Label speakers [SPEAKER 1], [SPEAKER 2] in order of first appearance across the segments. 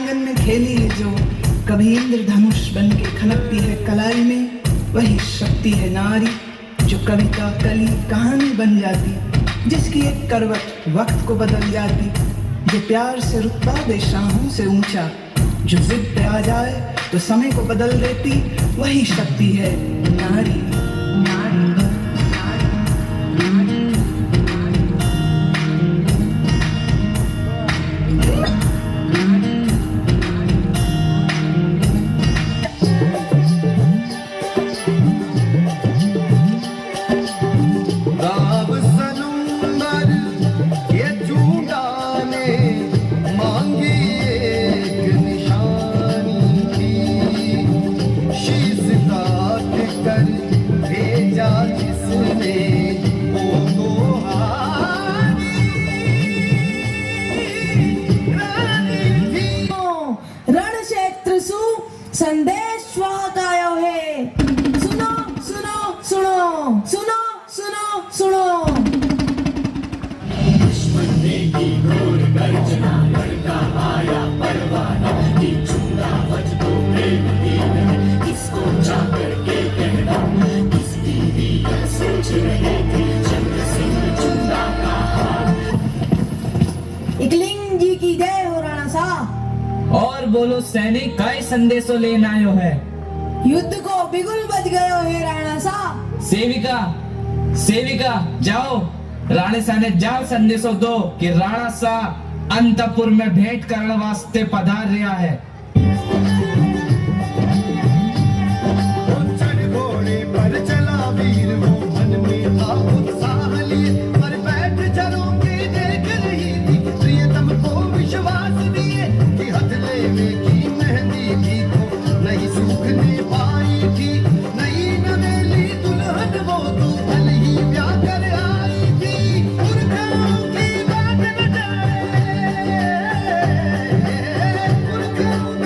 [SPEAKER 1] आंगन में खेली है जो, कभी इंद्रधनुष बन के खनकती है कलाई में, वही शक्ति है नारी जो कविता कली कहानी बन जाती, जिसकी एक करवट वक्त को बदल जाती, जो प्यार से रुतबा दे शाहों से ऊंचा, जो जिद पे आ जाए तो समय को बदल देती, वही शक्ति है नारी।
[SPEAKER 2] संदेश गायो है, सुनो सुनो सुनो सुनो सुनो सुनो।
[SPEAKER 3] दुश्मन ने की घोर गर्जना, लड़का आया परवाना, की चूड़ा बज तो प्रेम दीन, किसको जाकर के कहना, किसकी भी सोच रहे थे चंद्र सिंह चूड़ा का हार।
[SPEAKER 2] इकलिंग जी की जय हो राणा सा।
[SPEAKER 4] और बोलो सैनिक, काय संदेशो लेन आयो है?
[SPEAKER 2] युद्ध को बिगुल बज गयो है राणा सा।
[SPEAKER 4] सेविका सेविका जाओ, राणे सा ने जाओ संदेशो दो कि राणा सा अंतपुर में भेंट करने वास्ते पधार रहा है।
[SPEAKER 5] घोड़े पर चला वीर, वो मन में था उत्साह लिए, पर बैठ झरोके देख रही थी, प्रियतम को विश्वास दिए कि हथले में की मेहंदी थी तो नहीं सूखने पाई थी, नई नवेली दुल्हन वो तो कल ही ब्याह कर आई थी, पुरखाओं की बात न जाए, पुरखाओं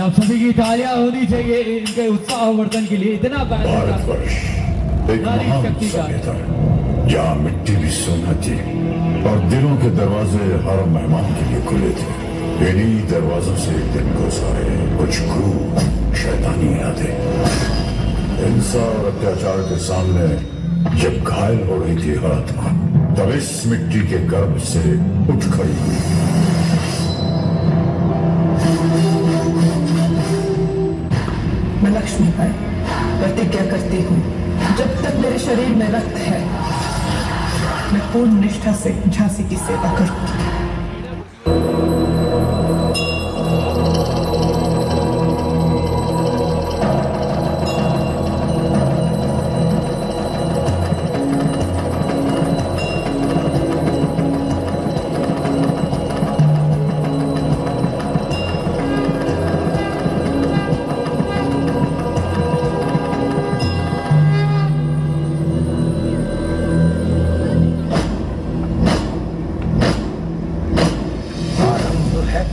[SPEAKER 6] आप सभी की तालियां होनी चाहिए इनके उत्साहवर्धन के लिए। इतना
[SPEAKER 7] भारतवर्ष एक
[SPEAKER 6] नारी
[SPEAKER 7] महान
[SPEAKER 6] शक्ति का
[SPEAKER 7] सभ्यता है जहाँ मिट्टी भी सोना थी और दिलों के दरवाजे हर मेहमान के लिए खुले थे। इन्हीं दरवाजों से एक दिन गुजरे कुछ क्रूर शैतानी यादें। हिंसा और अत्याचार के सामने जब घायल हो रही थी हर आत्मा, तब इस मिट्टी के गर्भ से उठ खड़ी हुई।
[SPEAKER 1] मैं लक्ष्मी पर प्रतिज्ञा करती हूँ, जब तक मेरे शरीर में रक्त है मैं पूर्ण निष्ठा से झांसी की सेवा करूंगी।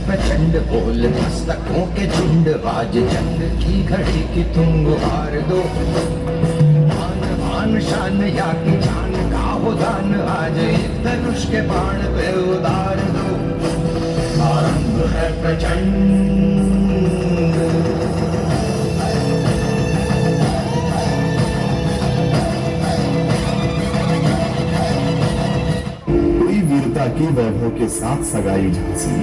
[SPEAKER 5] प्रचंड बोल मस्तकों के झुंड, आज जंग की घड़ी की तुम गुहार दो। भान भान शान या की जान का हो दान, आज एक धनुष के बाण पे उतार दो। आरंभ है प्रचंड।
[SPEAKER 8] वीरता की वैभव के साथ सगाई झांसी,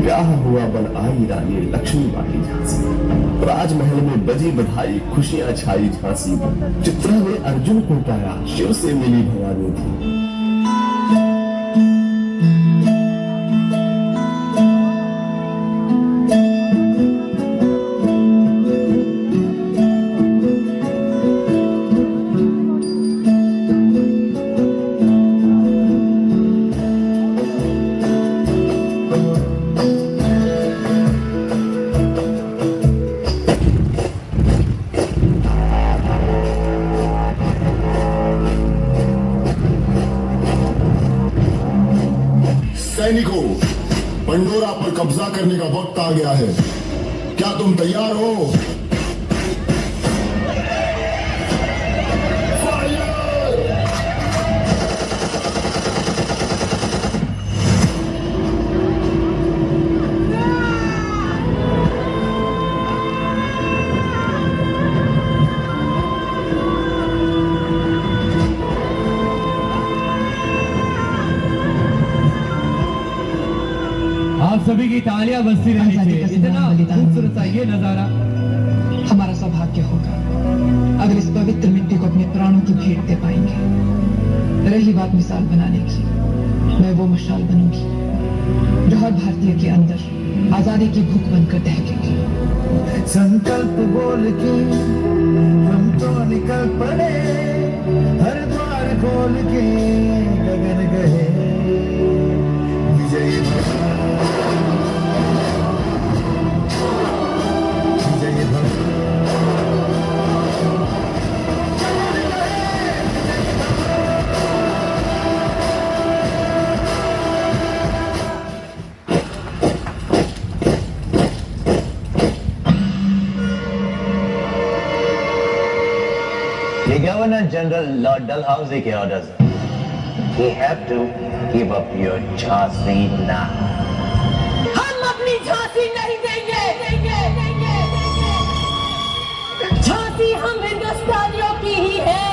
[SPEAKER 8] ब्याह हुआ बन आई रानी लक्ष्मीबाई झांसी। राजमहल में बजी बधाई, खुशियां छाई झांसी। चित्रा ने अर्जुन को पाया, शिव से मिली भवानी थी।
[SPEAKER 7] सैनिकों, पंडोरा पर कब्जा करने का वक्त आ गया है। क्या तुम तैयार हो?
[SPEAKER 6] आप सभी की तालियां बजती रहनी
[SPEAKER 2] आजादी
[SPEAKER 6] चाहिए।
[SPEAKER 2] का संग्राम
[SPEAKER 6] इतना
[SPEAKER 2] बलिदान
[SPEAKER 6] खूबसूरत सा ये नजारा
[SPEAKER 2] हमारा सौभाग्य होगा अगर इस पवित्र मिट्टी को अपने प्राणों की भेंट दे पाएंगे। रही बात मिसाल बनाने की, मैं वो मशाल बनूंगी जो हर भारतीय के अंदर आजादी की भूख बनकर दहकेगी।
[SPEAKER 5] संकल्प बोल के हम तो निकल पड़े, हर द्वार खोल के गगन गए। विजय भव, विजय भव।
[SPEAKER 9] The Governor General Lord Dalhousie के orders हैं. We have to give up your Jhansi now.
[SPEAKER 2] हम अपनी झांसी नहीं देंगे। झांसी हम हिंदुस्तानियों की ही है।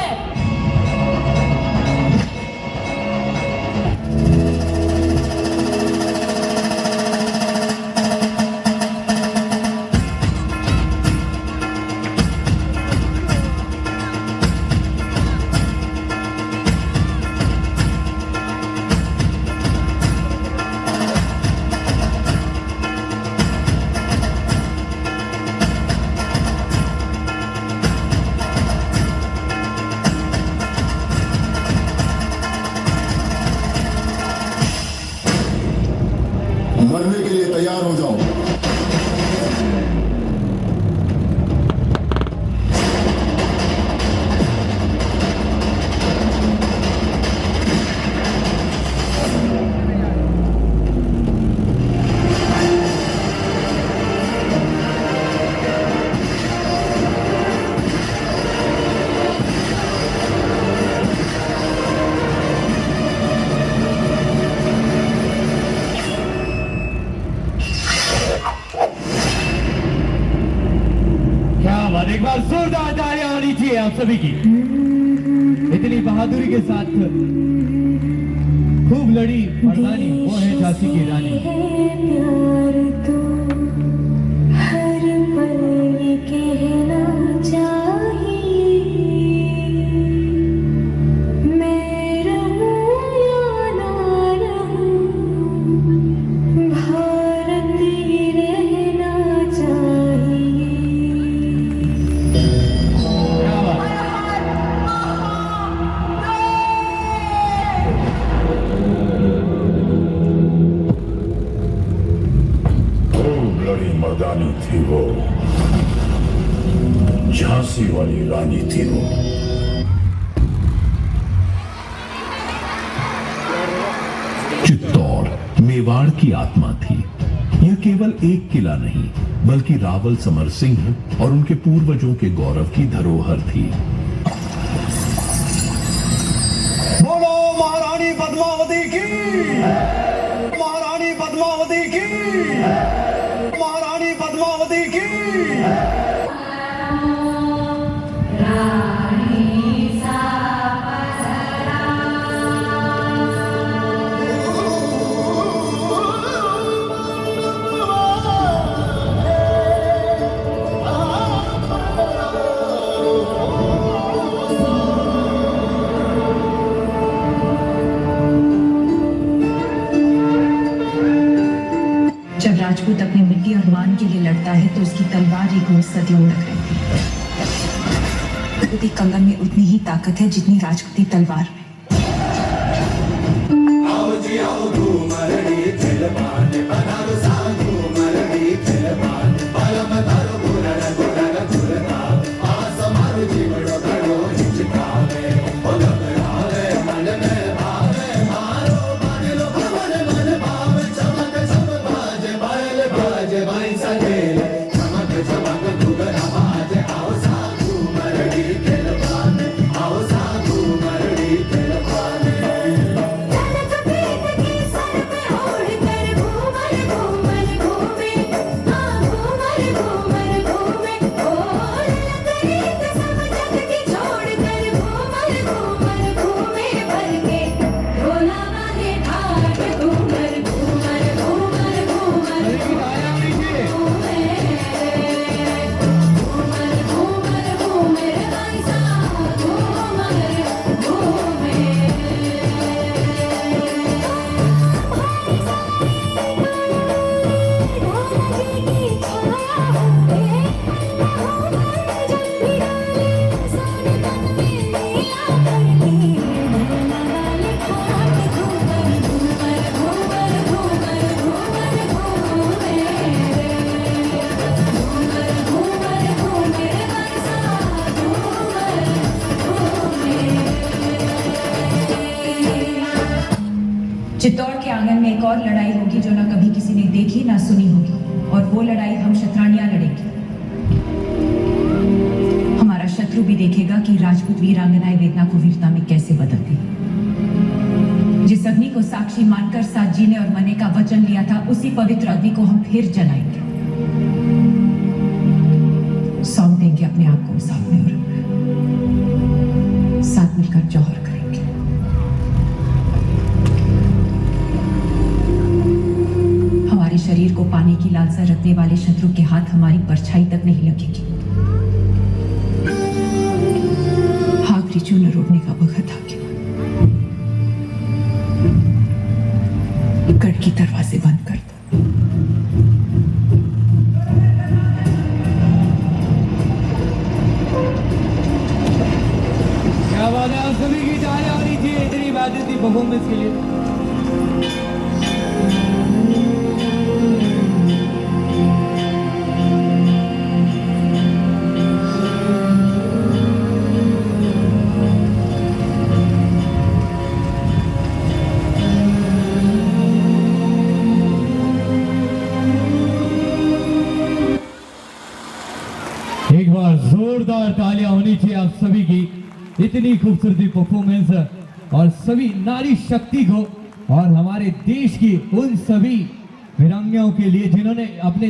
[SPEAKER 7] मरने के लिए तैयार हो जाओ।
[SPEAKER 6] सभी की। इतनी बहादुरी के साथ खूब लड़ी मर्दानी वो है झांसी की रानी।
[SPEAKER 3] प्यार तो हर पल ये कहना चाहिए, मैं रहूं या ना रहूं, भारत ही रहना चाहिए।
[SPEAKER 6] क्या बात है?
[SPEAKER 7] खूब लड़ी मर्दानी थी वो, झांसी वाली रानी थी वो।
[SPEAKER 10] चित्तौड़ मेवाड़ की आत्मा थी। यह केवल एक किला नहीं बल्कि रावल समर सिंह और उनके पूर्वजों के गौरव की धरोहर थी।
[SPEAKER 5] बोलो महारानी पद्मावती की, महारानी पद्मावती की, महारानी पद्मावती की।
[SPEAKER 11] जब राजपूत अपनी मिट्टी और मान के लिए लड़ता है तो उसकी तलवार एक मुझ सदियों तक रहती है। राजपूती कंगन में उतनी ही ताकत है जितनी राजपूती तलवार में। चित्तौड़ के आंगन में एक और लड़ाई होगी जो ना कभी किसी ने देखी ना सुनी होगी, और वो लड़ाई हम क्षत्राणियां लड़ेंगे। हमारा शत्रु भी देखेगा कि राजपूत वीरांगनाएं वेदना को वीरता में कैसे बदलती। जिस अग्नि को साक्षी मानकर साथ जीने और मरने का वचन लिया था, उसी पवित्र अग्नि को हम फिर जलाएंगे। सौंप देंगे अपने आप को उस आग में और साथ मिलकर जौहर करेंगे। हमारे शरीर को पाने की लालसा रखने वाले शत्रु के हाथ हमारी परछाई तक नहीं लगेगी। आखिरी चूर्ण रोकने का वक्त आ गया। गढ़ की दरवाजे बंद कर दो।
[SPEAKER 6] क्या बात है, आप सभी की तालियां होनी चाहिए इतनी बातें थी परफॉर्मेंस के लिए। एक बार जोरदार तालियां होनी चाहिए आप सभी की इतनी खूबसूरती परफॉर्मेंस और सभी नारी शक्ति को और हमारे देश की उन सभी वीरांगनाओं के लिए जिन्होंने अपने